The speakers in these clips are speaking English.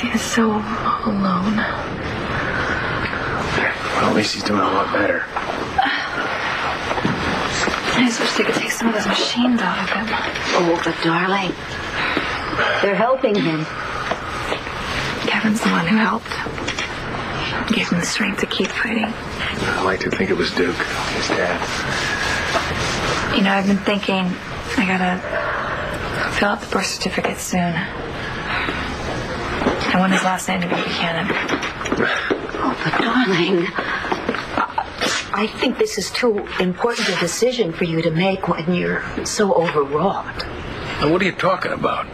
He is so alone. Well, at least he's doing a lot better. I just wish they could take some of those machines out of him. Oh, but darling, they're helping him. Kevin's the one who helped. Gave him the strength to keep fighting. I like to think it was Duke, his dad. You know, I've been thinking I gotta fill out the birth certificate soon. I want his last name to be Buchanan. Oh, but darling, I think this is too important a decision for you to make when you're so overwrought. Now, what are you talking about?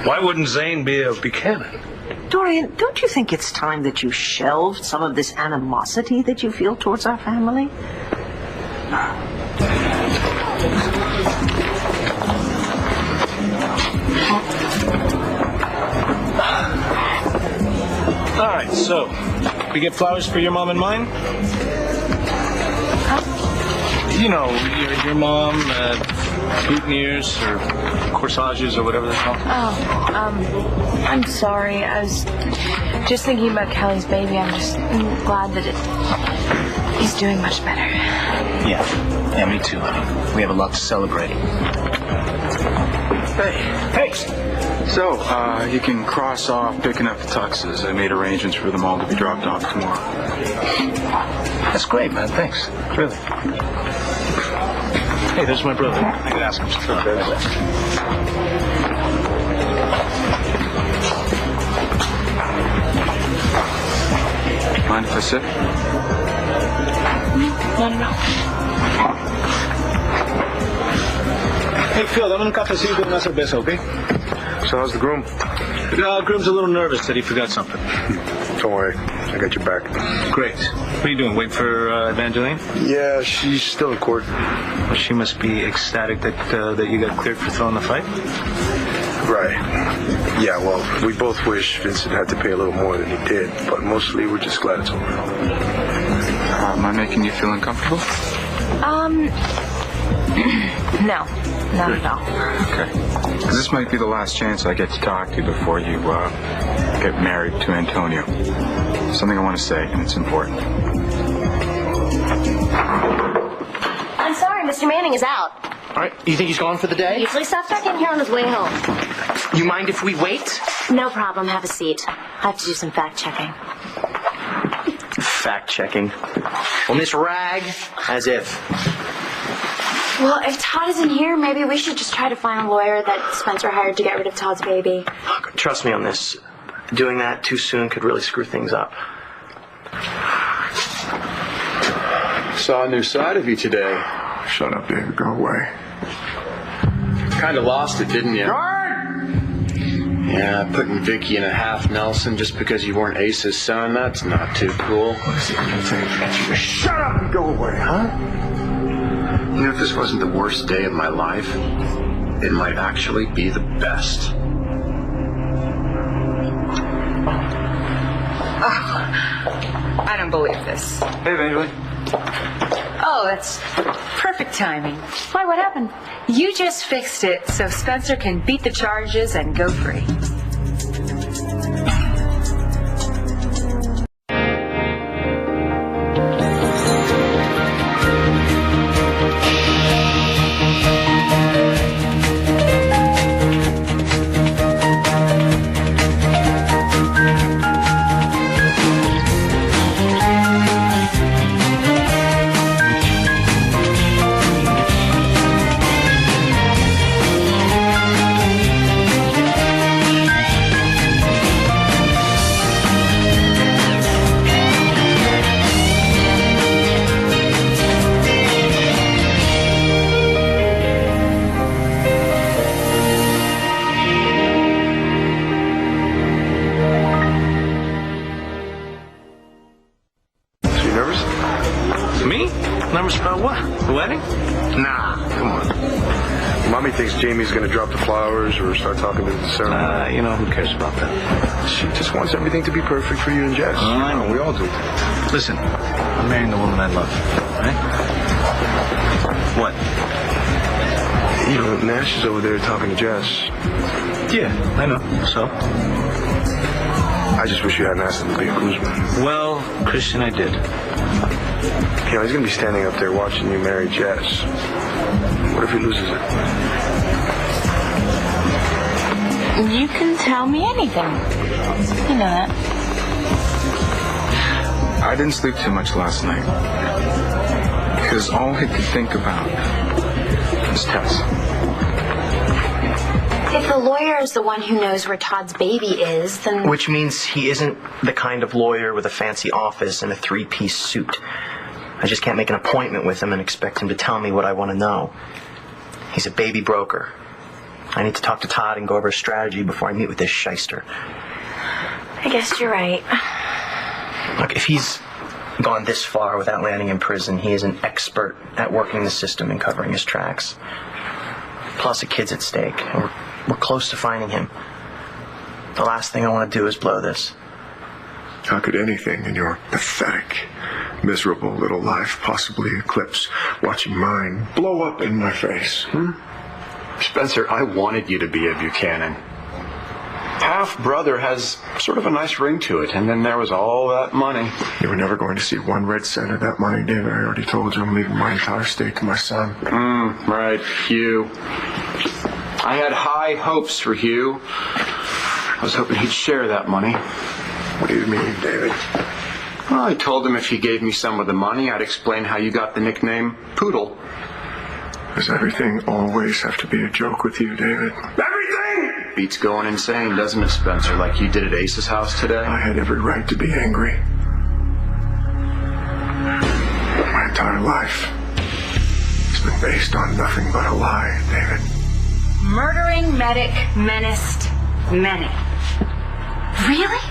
Why wouldn't Zane be a Buchanan? Dorian, don't you think it's time that you shelved some of this animosity that you feel towards our family? All right, so we get flowers for your mom and mine? You know, your mom, boutonnieres or corsages or whatever they're called. I'm sorry. I was just thinking about Kelly's baby. I'm glad that he's doing much better. Yeah, me too, honey. We have a lot to celebrate. Hey. So, you can cross off picking up the tuxes. I made arrangements for them all to be dropped off tomorrow. That's great, man. Thanks. Really. Hey, there's my brother. I can ask him some stuff. Mind if I sit? No. Hey, Phil, dame un cafecito y una cerveza, okay? So how's the groom? Groom's a little nervous that he forgot something. Don't worry, I got your back. Great. What are you doing, waiting for Evangeline? Yeah, she's still in court. Well, she must be ecstatic that you got cleared for throwing the fight. Right. Yeah, well, we both wish Vincent had to pay a little more than he did, but mostly we're just glad it's over. Am I making you feel uncomfortable? No, not at all. Okay. 'Cause this might be the last chance I get to talk to you before you get married to Antonio. Something I want to say, and it's important. I'm sorry, Mr. Manning is out. All right, you think he's gone for the day? Usually stops back in here on his way home. You mind if we wait? No problem, have a seat. I have to do some fact-checking. Fact-checking. Well, Miss Rag, as if. Well, if Todd isn't here, maybe we should just try to find a lawyer that Spencer hired to get rid of Todd's baby. Trust me on this. Doing that too soon could really screw things up. Saw a new side of you today. Shut up, David. Go away. Kind of lost it, didn't you? Yeah, putting Vicky in a half Nelson just because you weren't Ace's son, that's not too cool. Shut up and go away, huh? You know, if this wasn't the worst day of my life, it might actually be the best. I don't believe this. Hey, Evangeline. Oh, that's perfect timing. Why, what happened? You just fixed it so Spencer can beat the charges and go free. Jamie's gonna drop the flowers or start talking to the ceremony. You know, who cares about that? She just wants everything to be perfect for you and Jess. I know, we all do. Listen, I'm marrying the woman I love, right? What? You know, Nash is over there talking to Jess. Yeah, I know. So? I just wish you hadn't asked him to leave Guzman. Well, Christian, I did. You know, he's going to be standing up there watching you marry Jess. What if he loses it? You can tell me anything. You know that. I didn't sleep too much last night. Because all I could think about was Tess. If the lawyer is the one who knows where Todd's baby is, then... Which means he isn't the kind of lawyer with a fancy office and a 3-piece suit. I just can't make an appointment with him and expect him to tell me what I want to know. He's a baby broker. I need to talk to Todd and go over a strategy before I meet with this shyster. I guess you're right. Look, if he's gone this far without landing in prison, he is an expert at working the system and covering his tracks. Plus, a kid's at stake, and we're close to finding him. The last thing I want to do is blow this. How could anything in your pathetic, miserable little life possibly eclipse watching mine blow up in my face? Spencer, I wanted you to be a Buchanan. Half-brother has sort of a nice ring to it, and then there was all that money. You were never going to see 1 red cent of that money, David. I already told you I'm leaving my entire estate to my son. Right, Hugh. I had high hopes for Hugh. I was hoping he'd share that money. What do you mean, David? Well, I told him if he gave me some of the money, I'd explain how you got the nickname Poodle. Does everything always have to be a joke with you, David? Everything! Beats going insane, doesn't it, Spencer? Like you did at Ace's house today? I had every right to be angry. My entire life has been based on nothing but a lie, David. Murdering medic menaced many. Really?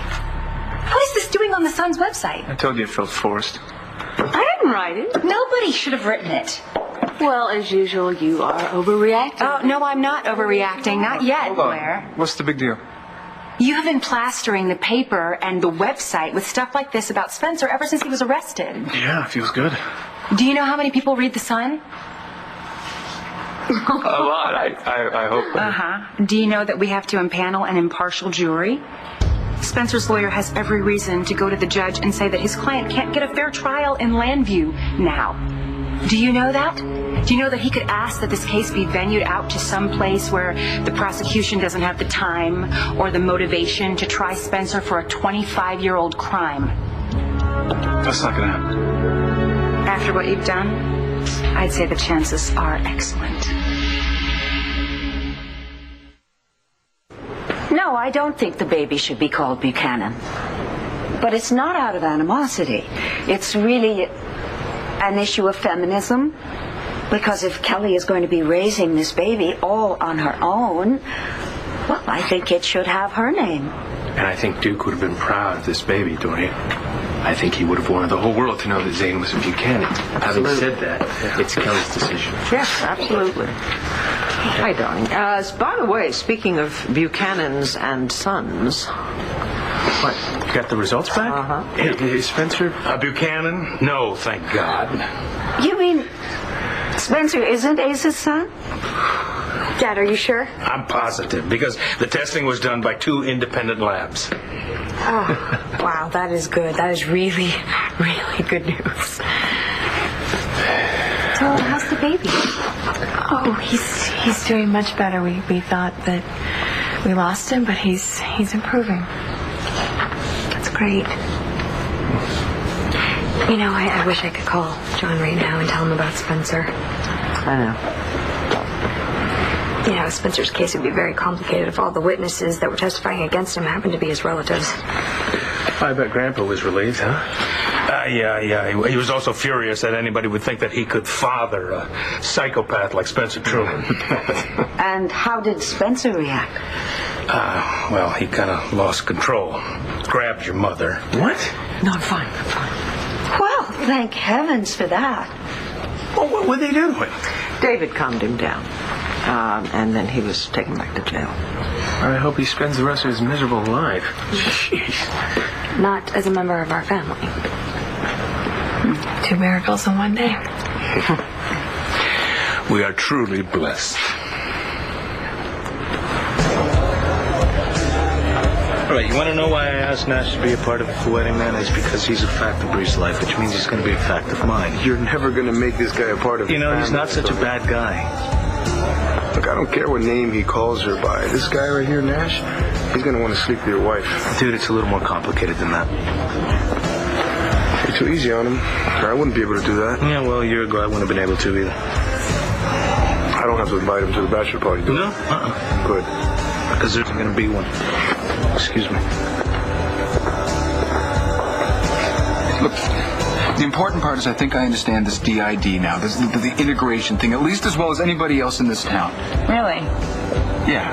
What is this doing on the Sun's website? I told you it felt forced. I didn't write it. Nobody should have written it. Well, as usual, you are overreacting. Oh, no, I'm not overreacting. Not yet, Blair. What's the big deal? You have been plastering the paper and the website with stuff like this about Spencer ever since he was arrested. Yeah, feels good. Do you know how many people read The Sun? A lot, I hope. Uh-huh. Do you know that we have to impanel an impartial jury? Spencer's lawyer has every reason to go to the judge and say that his client can't get a fair trial in Landview now. Do you know that? Do you know that he could ask that this case be venued out to some place where the prosecution doesn't have the time or the motivation to try Spencer for a 25-year-old crime? That's not gonna happen. After what you've done, I'd say the chances are excellent. No, I don't think the baby should be called Buchanan. But it's not out of animosity. It's really an issue of feminism. Because if Kelly is going to be raising this baby all on her own, well, I think it should have her name. And I think Duke would have been proud of this baby, don't you? I think he would have wanted the whole world to know that Zane was a Buchanan. Having said that, it's Kelly's decision. Yes, absolutely. Hi, darling. By the way, speaking of Buchanans and sons... What? You got the results back? Uh-huh. Hey, Spencer? Buchanan? No, thank God. You mean Spencer isn't Ace's son? Dad, are you sure? I'm positive, because the testing was done by 2 independent labs. Oh, wow, that is good. That is really, really good news. So how's the baby? Oh, he's doing much better. We thought that we lost him, but he's improving. That's great. You know, I wish I could call John right now and tell him about Spencer. I know. You know, Spencer's case would be very complicated if all the witnesses that were testifying against him happened to be his relatives. I bet Grandpa was relieved, huh? Yeah. He was also furious that anybody would think that he could father a psychopath like Spencer Truman. And how did Spencer react? Well, he kind of lost control. Grabbed your mother. What? No, I'm fine. Well, thank heavens for that. Well, what were they doing? David calmed him down. And then he was taken back to jail. I hope he spends the rest of his miserable life. Jeez. Not as a member of our family. 2 miracles in one day. We are truly blessed. All right, you want to know why I asked Nash to be a part of the wedding, man? It's because he's a fact of Bree's life, which means he's going to be a fact of mine. You're never going to make this guy a part of You know, your he's family, not such a bad guy. Look, I don't care what name he calls her by. This guy right here, Nash, he's going to want to sleep with your wife. Dude, it's a little more complicated than that. You're too easy on him. I wouldn't be able to do that. Yeah, well, a year ago I wouldn't have been able to either. I don't have to invite him to the bachelor party, do I? No? Good. Because there's going to be one. Excuse me. Look, the important part is I think I understand this DID now, the integration thing, at least as well as anybody else in this town. Really? Yeah.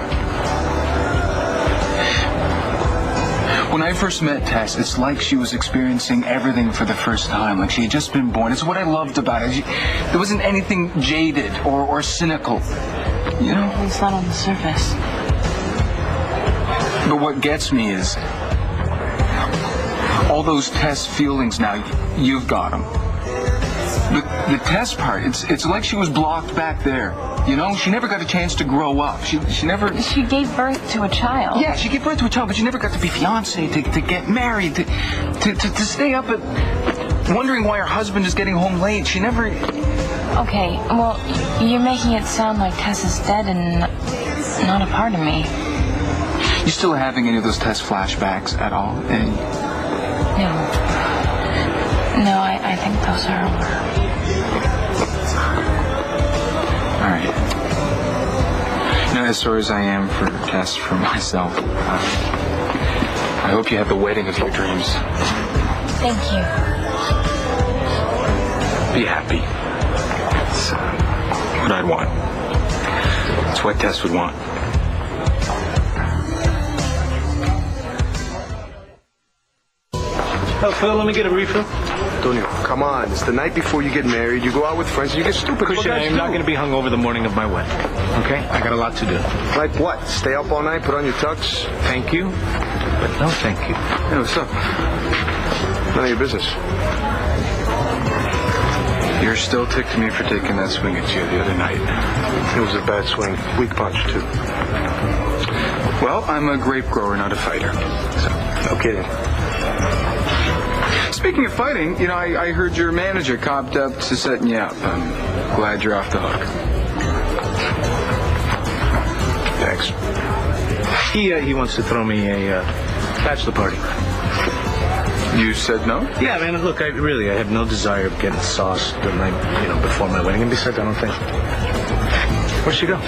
When I first met Tess, it's like she was experiencing everything for the first time, like she had just been born. It's what I loved about it. There wasn't anything jaded or cynical, you know? At least not on the surface. But what gets me is all those Tess feelings now, you've got them. The Tess part, it's like she was blocked back there. You know, she never got a chance to grow up. She never... She gave birth to a child. Yeah, she gave birth to a child, but she never got to be fiancée, to get married, to stay up at wondering why her husband is getting home late. She never... Okay, well, you're making it sound like Tess is dead and not a part of me. You still having any of those Tess flashbacks at all? No, I think those are over. All right. You know, as sorry as I am for Tess, for myself, I hope you have the wedding of your dreams. Thank you. Be happy. It's what I'd want. It's what Tess would want. Oh, Phil, let me get a refill. Antonio, come on. It's the night before you get married. You go out with friends and you get stupid. Christian, I am not going to be hungover the morning of my wedding. Okay? I got a lot to do. Like what? Stay up all night, put on your tux? Thank you, but no thank you. Hey, what's up? None of your business. You're still ticked at me for taking that swing at you the other night. It was a bad swing. Weak punch, too. Well, I'm a grape grower, not a fighter. So, No kidding. Speaking of fighting, you know, I heard your manager copped up to setting you up. I'm glad you're off the hook. Thanks. He wants to throw me a bachelor party. You said no? Yeah, man, look, I have no desire of getting sauced the night, before my wedding. And besides, I don't think... Where'd she go?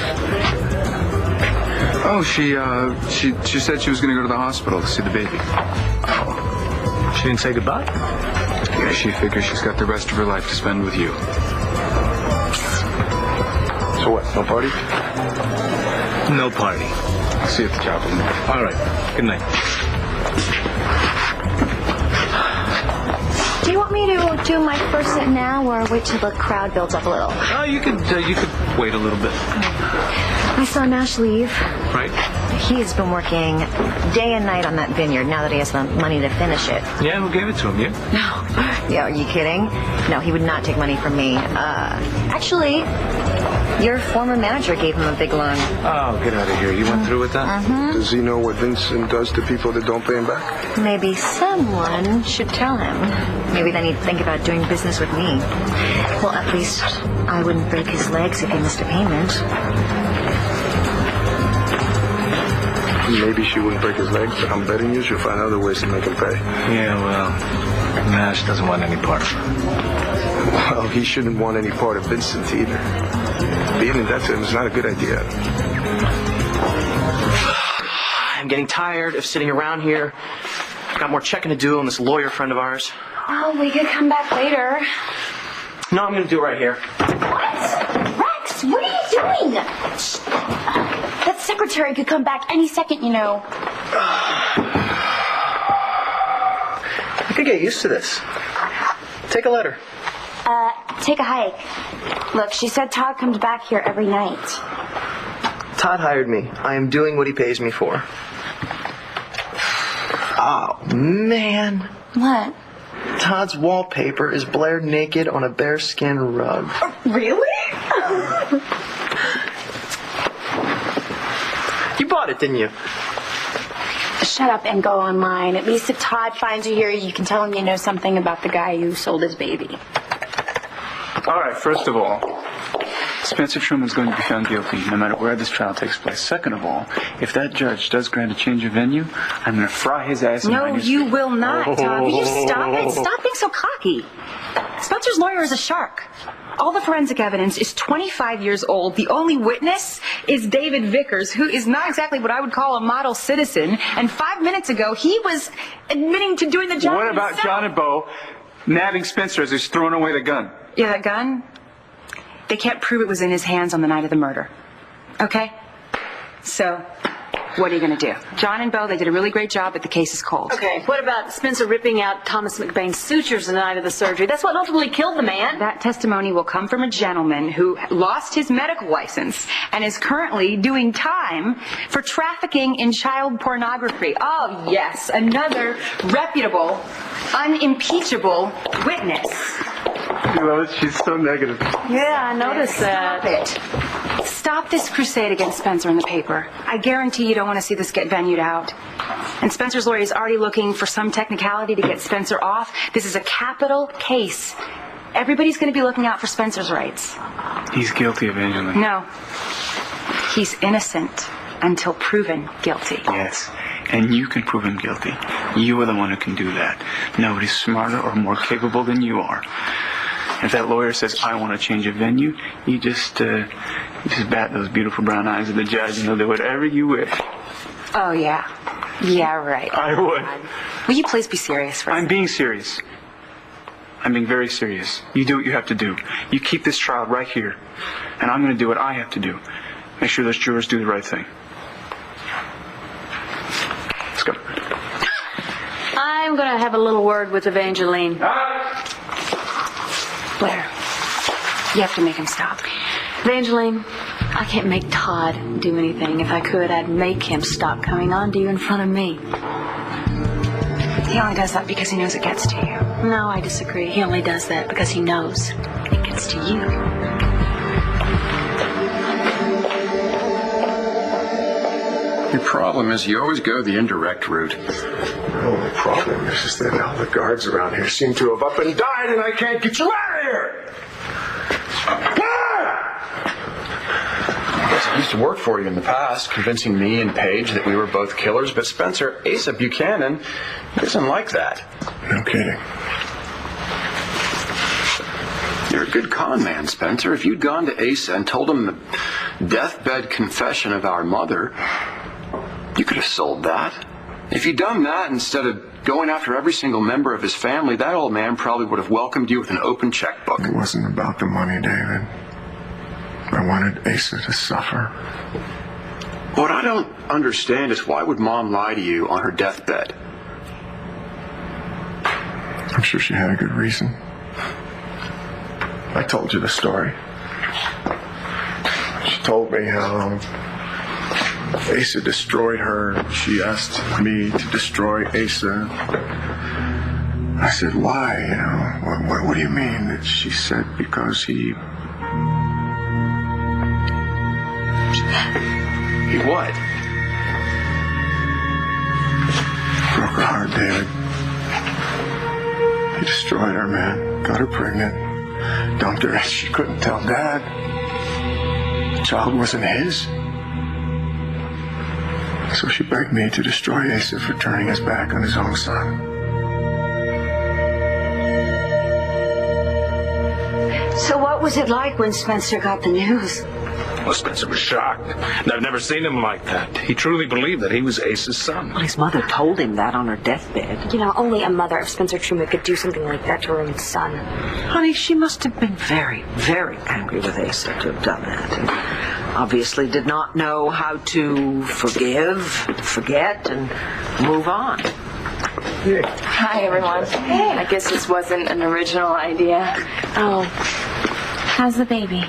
Oh, she said she was going to go to the hospital to see the baby. Oh. She didn't say goodbye? Yeah, she figures she's got the rest of her life to spend with you. So what, no party? No party. I'll see you at the chapel tomorrow. All right. Good night. Do you want me to do my first sit now or wait till the crowd builds up a little? Oh, you could wait a little bit. I saw Nash leave. Right. He's been working day and night on that vineyard now that he has the money to finish it. Yeah, who gave it to him? You? No. Yeah, are you kidding? No, he would not take money from me. Actually, your former manager gave him a big loan. Oh, get out of here. You went through with that? Mm-hmm. Does he know what Vincent does to people that don't pay him back? Maybe someone should tell him. Maybe then he'd think about doing business with me. Well, at least I wouldn't break his legs if he missed a payment. Maybe she wouldn't break his legs, but I'm betting you she'll find other ways to make him pay. Yeah, well, Nash doesn't want any part of it. Well, he shouldn't want any part of Vincent either. Being in debt to him is not a good idea. I'm getting tired of sitting around here. I've got more checking to do on this lawyer friend of ours. Oh, we could come back later. No, I'm going to do it right here. What? Rex, what are you doing? That secretary could come back any second, you know. I could get used to this. Take a letter. Take a hike. Look, she said Todd comes back here every night. Todd hired me. I am doing what he pays me for. Oh, man. What? Todd's wallpaper is Blair naked on a bearskin rug. Really? You bought it, didn't you? Shut up and go online. At least if Todd finds you here, you can tell him you know something about the guy who sold his baby. All right, first of all, Spencer Truman's going to be found guilty no matter where this trial takes place. Second of all, if that judge does grant a change of venue, I'm going to fry his ass in my No, newspaper. you will not, Todd. Will you stop it? Stop being so cocky. Spencer's lawyer is a shark. All the forensic evidence is 25 years old. The only witness is David Vickers, who is not exactly what I would call a model citizen. And 5 minutes ago, he was admitting to doing the job What about himself. John and Bo nabbing Spencer as he's throwing away the gun? Yeah, that gun? They can't prove it was in his hands on the night of the murder. Okay? So, what are you going to do? John and Bo, they did a really great job, but the case is cold. Okay, what about Spencer ripping out Thomas McBain's sutures the night of the surgery? That's what ultimately killed the man. That testimony will come from a gentleman who lost his medical license and is currently doing time for trafficking in child pornography. Oh, yes, another reputable, unimpeachable witness. You know, she's so negative. Yeah, I noticed that. Stop it. Stop this crusade against Spencer in the paper. I guarantee you don't want to see this get venued out. And Spencer's lawyer is already looking for some technicality to get Spencer off. This is a capital case. Everybody's going to be looking out for Spencer's rights. He's guilty, Evangeline. No. He's innocent until proven guilty. Yes, and you can prove him guilty. You are the one who can do that. Nobody's smarter or more capable than you are. If that lawyer says, I want to change a venue, you just bat those beautiful brown eyes at the judge and he'll do whatever you wish. Oh, yeah. Yeah, right. I would. Will you please be serious for a I'm being serious. I'm being very serious. You do what you have to do. You keep this trial right here. And I'm going to do what I have to do. Make sure those jurors do the right thing. Let's go. I'm going to have a little word with Evangeline. Blair, you have to make him stop. Evangeline, I can't make Todd do anything. If I could, I'd make him stop coming on to you in front of me. He only does that because he knows it gets to you. No, I disagree. He only does that because he knows it gets to you. Your problem is you always go the indirect route. The only problem is just that all the guards around here seem to have up and died, and I can't get you out of here! I guess it used to work for you in the past, convincing me and Paige that we were both killers, but Spencer Asa Buchanan isn't like that. No kidding. You're a good con man, Spencer. If you'd gone to Asa and told him the deathbed confession of our mother, you could have sold that. If you'd done that instead of going after every single member of his family, that old man probably would have welcomed you with an open checkbook. It wasn't about the money, David. I wanted Asa to suffer. What I don't understand is why would Mom lie to you on her deathbed? I'm sure she had a good reason. I told you the story. She told me how Asa destroyed her. She asked me to destroy Asa. I said, why? You know, what do you mean? She said, because he... He what? Broke her heart, David. He destroyed her, man. Got her pregnant. Dumped her. She couldn't tell Dad. The child wasn't his. So she begged me to destroy Asa for turning his back on his own son. So what was it like when Spencer got the news? Well, Spencer was shocked. I've never seen him like that. He truly believed that he was Ace's son. Well, his mother told him that on her deathbed. You know, only a mother of Spencer Truman could do something like that to her own son. Honey, she must have been very, very angry with Asa to have done that. And obviously did not know how to forgive, forget, and move on. Hi, everyone. Hey. I guess this wasn't an original idea. Oh, how's the baby?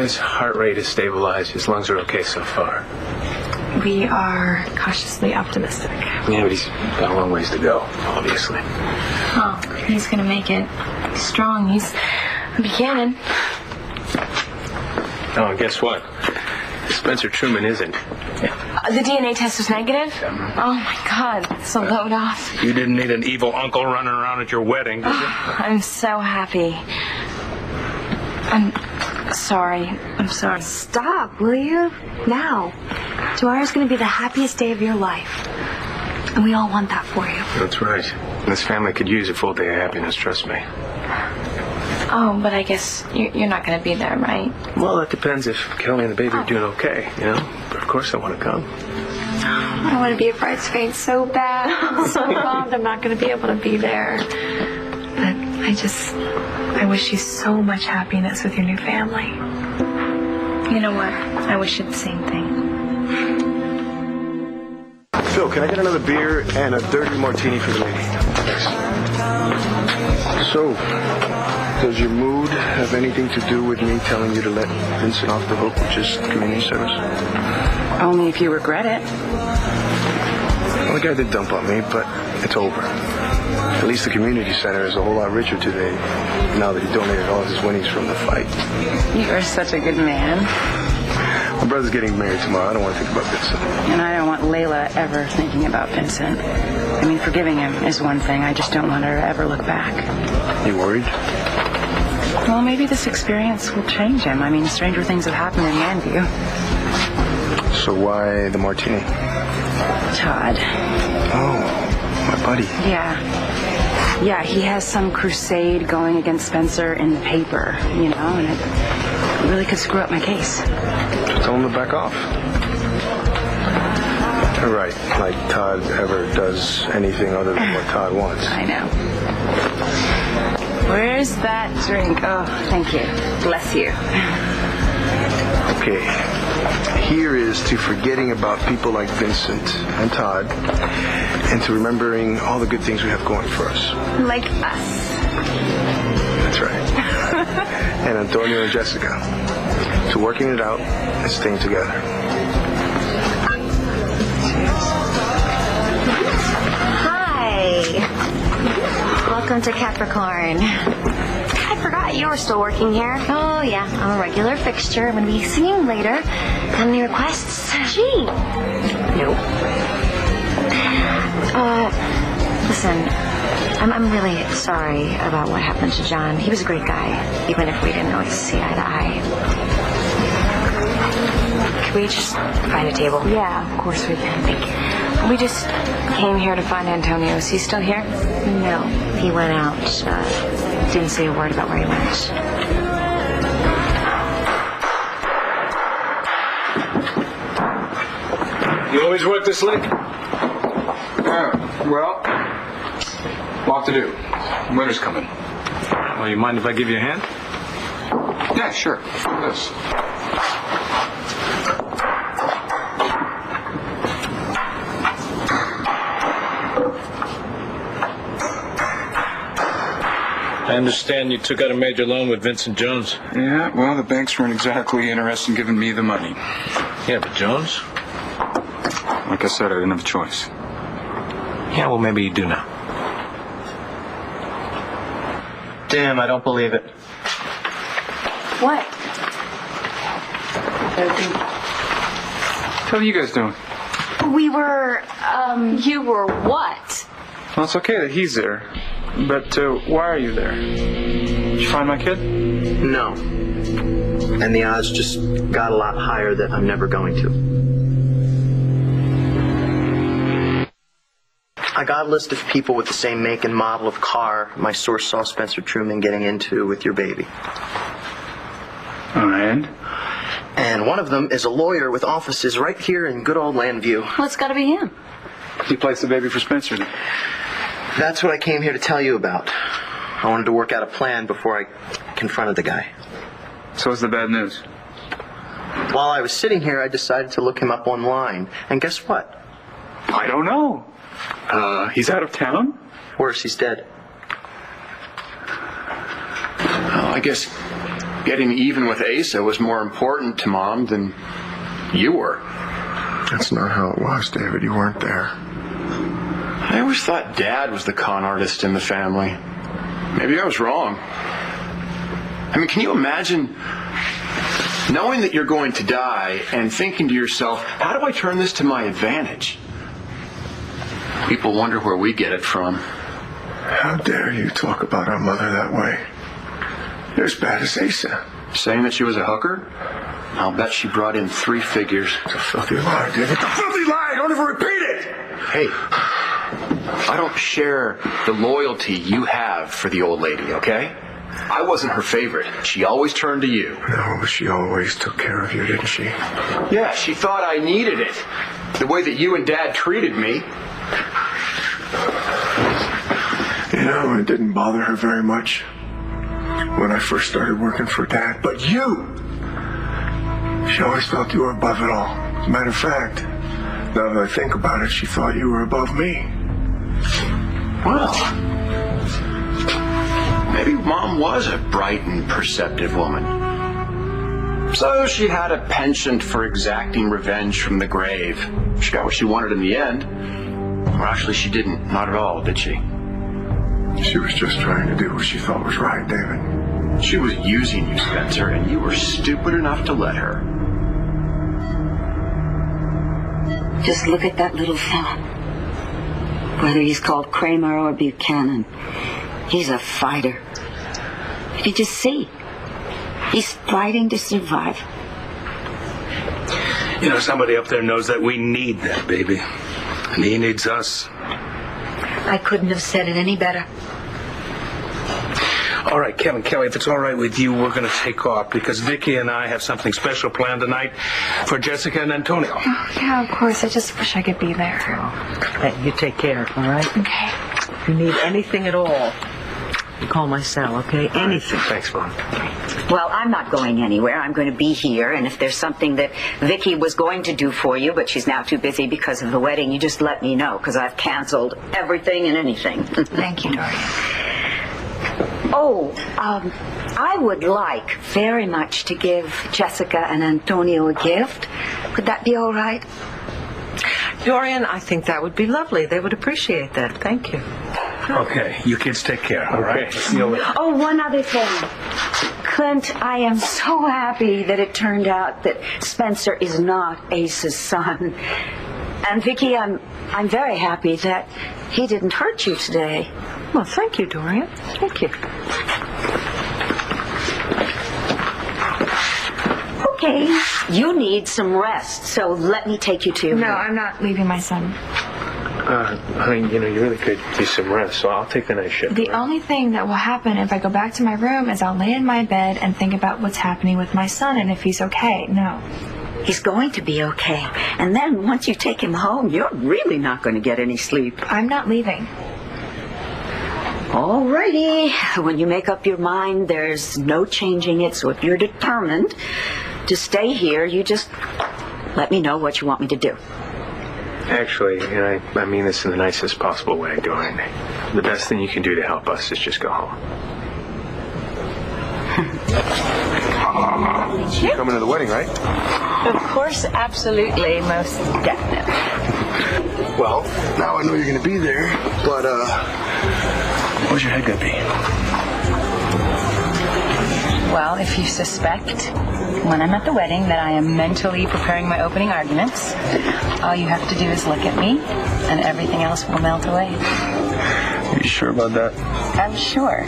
His heart rate is stabilized. His lungs are okay so far. We are cautiously optimistic. Yeah, but he's got a long ways to go, obviously. Oh, he's gonna make it. He's strong. He's a Buchanan. Oh, and guess what? Spencer Truman isn't. The DNA test was negative? Oh my God, it's a load off. You didn't need an evil uncle running around at your wedding, did you? I'm so happy. I'm sorry. I'm sorry. Stop, will you? Now. Tomorrow's going to be the happiest day of your life. And we all want that for you. That's right. This family could use a full day of happiness, trust me. Oh, but I guess you're not going to be there, right? Well, that depends if Kelly and the baby are doing okay, you know? But of course I want to come. I want to be a bridesmaid so bad. I'm so bummed I'm not going to be able to be there. But I wish you so much happiness with your new family. You know what? I wish you the same thing. Phil, can I get another beer and a dirty martini for the lady? Thanks. So, does your mood have anything to do with me telling you to let Vincent off the hook with just community service? Only if you regret it. Well, the guy did dump on me, but it's over. At least the community center is a whole lot richer today now that he donated all his winnings from the fight. You are such a good man. My brother's getting married tomorrow. I don't want to think about Vincent. And I don't want Layla ever thinking about Vincent. I mean, forgiving him is one thing. I just don't want her to ever look back. You worried? Well, maybe this experience will change him. I mean, stranger things have happened in Grandview. So why the martini? Todd. Oh, my buddy. Yeah. Yeah, he has some crusade going against Spencer in the paper, you know, and it really could screw up my case. Tell him to back off. Right, like Todd ever does anything other than what Todd wants. I know. Where's that drink? Oh, thank you. Bless you. Okay. Here is to forgetting about people like Vincent and Todd and to remembering all the good things we have going for us. Like us. That's right. And Antonio and Jessica. To working it out and staying together. Hi. Welcome to Capricorn. I forgot you were still working here. Oh, yeah. I'm a regular fixture. I'm going to be singing later. Got any requests? Gee. Nope. Listen, I'm really sorry about what happened to John. He was a great guy, even if we didn't always see eye to eye. Can we just find a table? Yeah, of course we can. Thank you. We just came here to find Antonio. Is he still here? No, he went out. Didn't say a word about where he went. You always work this late? Well, lot to do. Winter's coming. Well, you mind if I give you a hand? Yeah, sure. This. I understand you took out a major loan with Vincent Jones. Yeah, well, the banks weren't exactly interested in giving me the money. Yeah, but Jones? Like I said, I didn't have a choice. Yeah, well, maybe you do now. Damn, I don't believe it. What? What are you guys doing? We were, You were what? Well, it's okay that he's there. But why are you there? Did you find my kid? No. And the odds just got a lot higher that I'm never going to. I got a list of people with the same make and model of car my source saw Spencer Truman getting into with your baby. And? And one of them is a lawyer with offices right here in good old Landview. Well, it's got to be him. He placed the baby for Spencer. That's what I came here to tell you about. I wanted to work out a plan before I confronted the guy. So what's the bad news? While I was sitting here, I decided to look him up online. And guess what? I don't know. He's out of town? Worse, he's dead. Well, I guess getting even with Asa was more important to Mom than you were. That's not how it was, David. You weren't there. I always thought Dad was the con artist in the family. Maybe I was wrong. I mean, can you imagine Knowing that you're going to die and thinking to yourself, how do I turn this to my advantage? People wonder where we get it from. How dare you talk about our mother that way? You're as bad as Asa. Saying that she was a hooker? I'll bet she brought in 3 figures. It's a filthy lie, David. It's a filthy lie! Don't ever repeat it! Hey, I don't share the loyalty you have for the old lady, okay? I wasn't her favorite. She always turned to you. No, but she always took care of you, didn't she? Yeah, she thought I needed it. The way that you and Dad treated me. You know, it didn't bother her very much when I first started working for Dad. But you! She always felt you were above it all. As a matter of fact, now that I think about it, she thought you were above me. Well, maybe Mom was a bright and perceptive woman. So she had a penchant for exacting revenge from the grave. She got what she wanted in the end. Or actually, she didn't. Not at all, did she? She was just trying to do what she thought was right, David. She was using you, Spencer, and you were stupid enough to let her. Just look at that little fella. Whether he's called Kramer or Buchanan, he's a fighter. You just see. He's fighting to survive. You know, somebody up there knows that we need that baby. And he needs us. I couldn't have said it any better. All right, Kevin, Kelly, if it's all right with you, we're going to take off because Vicky and I have something special planned tonight for Jessica and Antonio. Oh, yeah, of course. I just wish I could be there. Hey, you take care, all right? Okay. If you need anything at all, you call my cell, okay? Anything. Thanks, Mom. Well, I'm not going anywhere. I'm going to be here, and if there's something that Vicky was going to do for you, but she's now too busy because of the wedding, you just let me know, because I've canceled everything and anything. Thank you, Dorian. Oh, I would like very much to give Jessica and Antonio a gift. Would that be all right? Dorian, I think that would be lovely. They would appreciate that. Thank you. Okay, you kids take care, all right? See you later. Oh, one other thing. Clint, I am so happy that it turned out that Spencer is not Ace's son. And Vicky, I'm very happy that he didn't hurt you today. Well, thank you, Dorian. Thank you. Okay, you need some rest, so let me take you to your No, room. I'm not leaving my son. Honey, you know, you really could use some rest, so I'll take the night shift. The only thing that will happen if I go back to my room is I'll lay in my bed and think about what's happening with my son and if he's okay. No. He's going to be okay. And then once you take him home, you're really not going to get any sleep. I'm not leaving. All righty. When you make up your mind, there's no changing it. So if you're determined to stay here, you just let me know what you want me to do. Actually, you know, I mean this in the nicest possible way, Dorian. The best thing you can do to help us is just go home. You're coming to the wedding, right? Of course, absolutely, most definitely. Well, now I know you're going to be there, but, where's your head going to be? Well, if you suspect when I'm at the wedding that I am mentally preparing my opening arguments, all you have to do is look at me, and everything else will melt away. Are you sure about that? I'm sure.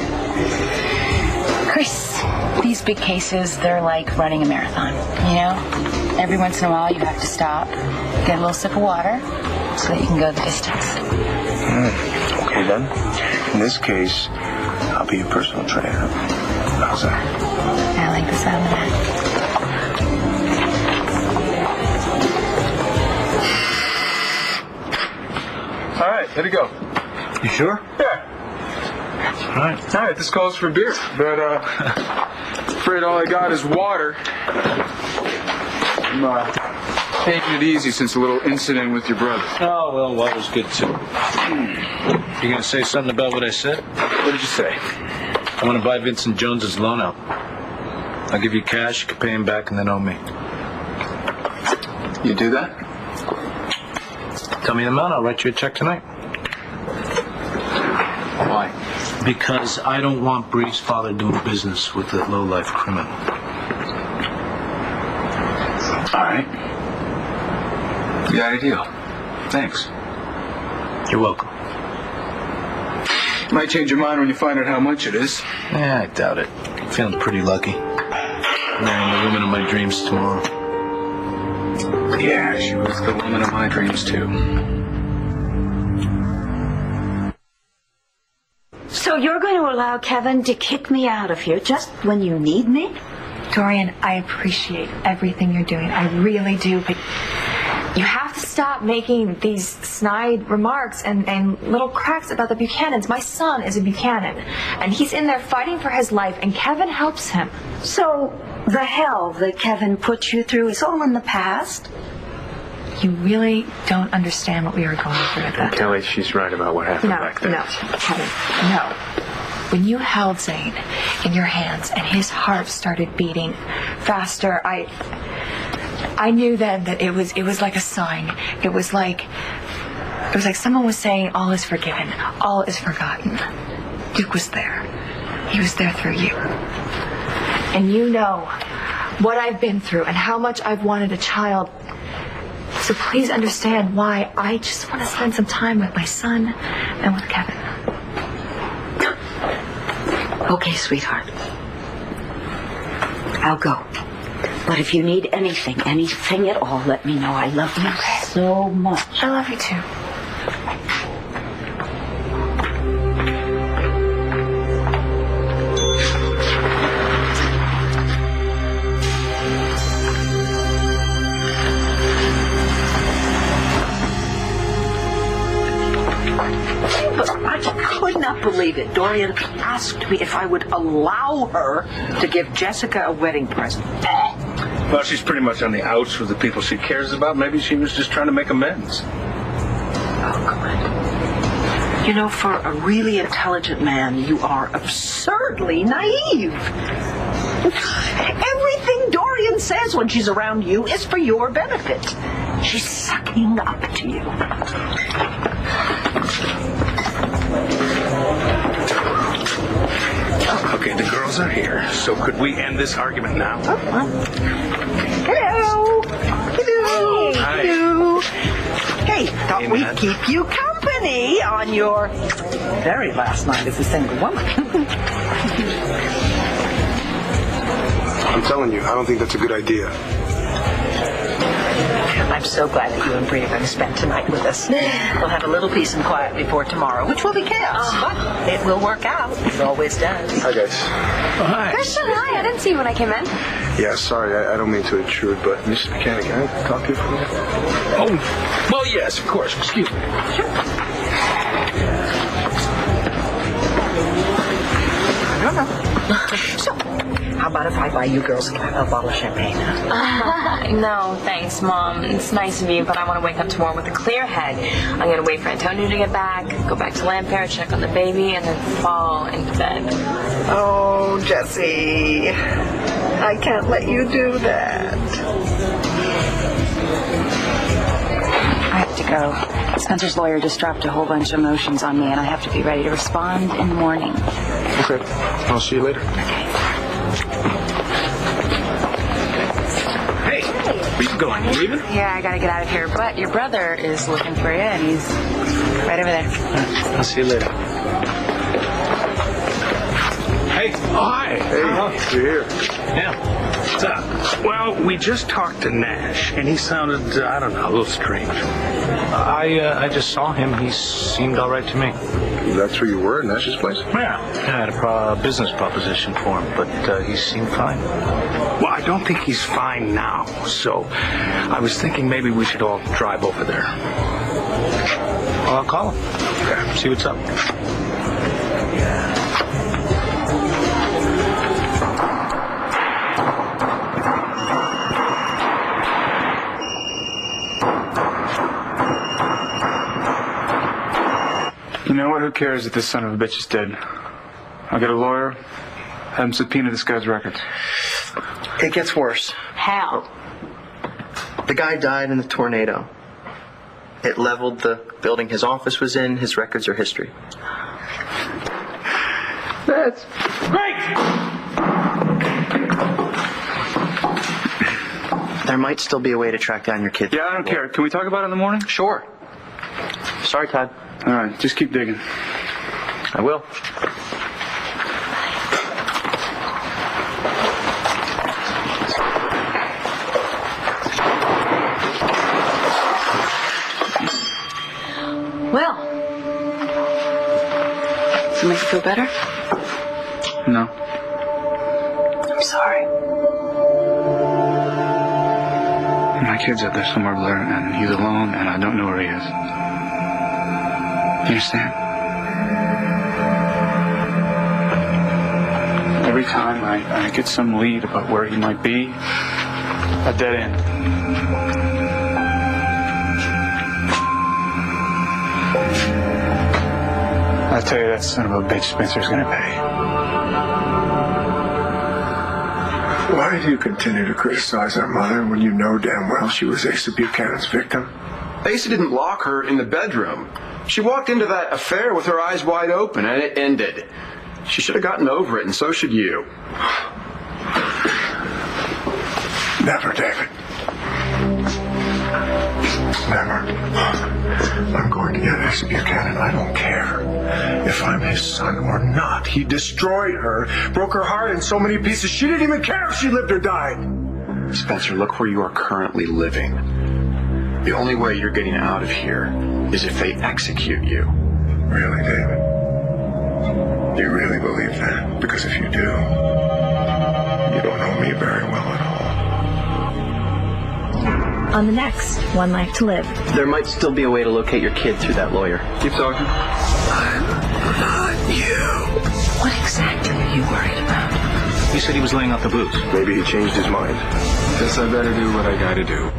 Chris, these big cases, they're like running a marathon, you know? Every once in a while you have to stop, get a little sip of water, so that you can go the distance. Okay, then. In this case, I'll be your personal trainer. How's that? I like the sound of that. All right, let it go. You sure? Yeah. All right. All right, this calls for beer, but afraid all I got is water. I'm taking it easy since a little incident with your brother. Oh, well, water's good, too. You gonna say something about what I said? What did you say? I want to buy Vincent Jones's loan out. I'll give you cash, you can pay him back, and then owe me. You do that? Tell me the amount, I'll write you a check tonight. Why? Because I don't want Bree's father doing business with a low-life criminal. You got a deal. Thanks. You're welcome. Might change your mind when you find out how much it is. Yeah, I doubt it. I'm feeling pretty lucky. Marrying the woman of my dreams tomorrow. Yeah, she was the woman of my dreams, too. So you're going to allow Kevin to kick me out of here just when you need me? Dorian, I appreciate everything you're doing. I really do, but you have to stop making these snide remarks and little cracks about the Buchanans. My son is a Buchanan, and he's in there fighting for his life, and Kevin helps him. So the hell that Kevin put you through is all in the past? You really don't understand what we were going through at that time. Kelly, she's right about what happened back then. No, Kevin, no. When you held Zane in your hands and his heart started beating faster, I knew then that it was like a sign. It was like someone was saying, all is forgiven, all is forgotten. Duke was there. He was there through you. And you know what I've been through and how much I've wanted a child. So please understand why I just want to spend some time with my son and with Kevin. Okay, sweetheart. I'll go. But if you need anything at all, let me know. I love you so much. I love you too. I could not believe it. Dorian asked me if I would allow her to give Jessica a wedding present. Well, she's pretty much on the outs with the people she cares about. Maybe she was just trying to make amends. Oh, come on. You know, for a really intelligent man, you are absurdly naive. Everything Dorian says when she's around you is for your benefit. She's sucking up to you. Okay, the girls are here, so could we end this argument now? Hello. Hello. Hi. Hello. Hey, thought we'd keep you company on your very last night as a single woman. I'm telling you, I don't think that's a good idea. I'm so glad that you and Bree are going to spend tonight with us. We'll have a little peace and quiet before tomorrow, which will be chaos, but it will work out. It always does. Hi, guys. Oh, hi. Christian, hi. I didn't see you when I came in. Yeah, sorry, I don't mean to intrude, but Mrs. Buchanan, can I talk to you for a minute? Oh, well, yes, of course. Excuse me. I don't know. So, how about if I buy you girls a bottle of champagne? No, thanks, Mom. It's nice of you, but I want to wake up tomorrow with a clear head. I'm going to wait for Antonio to get back, go back to Lampere, check on the baby, and then fall into bed. Oh, Jessie, I can't let you do that. I have to go. Spencer's lawyer just dropped a whole bunch of motions on me, and I have to be ready to respond in the morning. Okay, I'll see you later. Hey, where you going? You leaving? Yeah, I gotta get out of here, but your brother is looking for you, and he's right over there. I'll see you later. Hey. Oh, hi. Hey, you're here. Yeah. What's up? Well, we just talked to Nash, and he sounded, I don't know, a little strange. I just saw him. He seemed all right to me. That's where you were, Nash's place? Yeah. I had a business proposition for him, but he seemed fine. Well, I don't think he's fine now, so I was thinking maybe we should all drive over there. Well, I'll call him. Okay. See what's up. You know what? Who cares if this son of a bitch is dead? I'll get a lawyer, have him subpoena this guy's records. It gets worse. How? The guy died in the tornado. It leveled the building his office was in. His records are history. That's Great! There might still be a way to track down your kid. Yeah, I don't care. Can we talk about it in the morning? Sure. Sorry, Todd. All right, just keep digging. I will. Well, does it make you feel better? No. I'm sorry. My kid's out there somewhere, Blair, and he's alone, and I don't know where he is. You understand? Every time I get some lead about where he might be, a dead end. I tell you, that son of a bitch Spencer's gonna pay. Why do you continue to criticize our mother when you know damn well she was Asa Buchanan's victim? Asa didn't lock her in the bedroom. She walked into that affair with her eyes wide open, and it ended. She should have gotten over it, and so should you. Never, David. Never. I'm going to get Asa Buchanan. I don't care if I'm his son or not. He destroyed her, broke her heart in so many pieces. She didn't even care if she lived or died. Spencer, look where you are currently living. The only way you're getting out of here is if they execute you. Really, David? Do you really believe that? Because if you do, you don't know me very well at all. On the next One Life to Live. There might still be a way to locate your kid through that lawyer. Keep talking. I'm not you. What exactly are you worried about? He said he was laying off the booze. Maybe he changed his mind. Guess I better do what I gotta do.